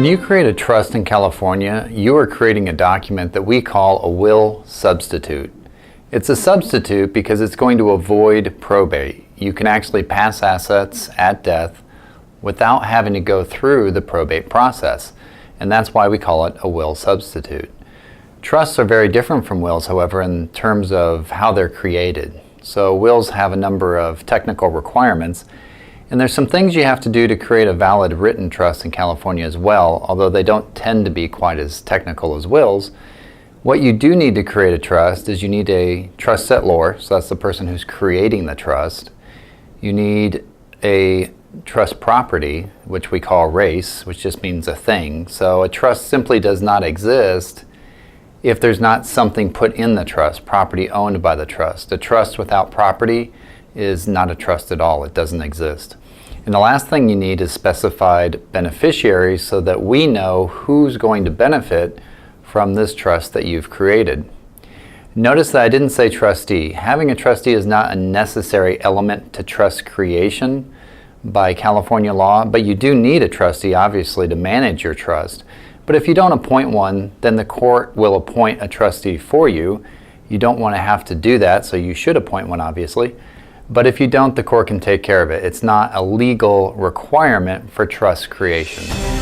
When you create a trust in California, you are creating a document that we call a will substitute. It's a substitute because it's going to avoid probate. You can actually pass assets at death without having to go through the probate process, and that's why we call it a will substitute. Trusts are very different from wills, however, in terms of how they're created. So wills have a number of technical requirements, and there's some things you have to do to create a valid written trust in California as well, although they don't tend to be quite as technical as wills. What you do need to create a trust is you need a trustee, so that's the person who's creating the trust. You need a trust property, which we call res, which just means a thing. So a trust simply does not exist if there's not something put in the trust, property owned by the trust. A trust without property is not a trust at all. It doesn't exist. And the last thing you need is specified beneficiaries so that we know who's going to benefit from this trust that you've created. Notice that I didn't say trustee. Having a trustee is not a necessary element to trust creation by California law, but you do need a trustee, obviously, to manage your trust. But if you don't appoint one, then the court will appoint a trustee for you. You don't want to have to do that, so you should appoint one, obviously. But if you don't, the court can take care of it. It's not a legal requirement for trust creation.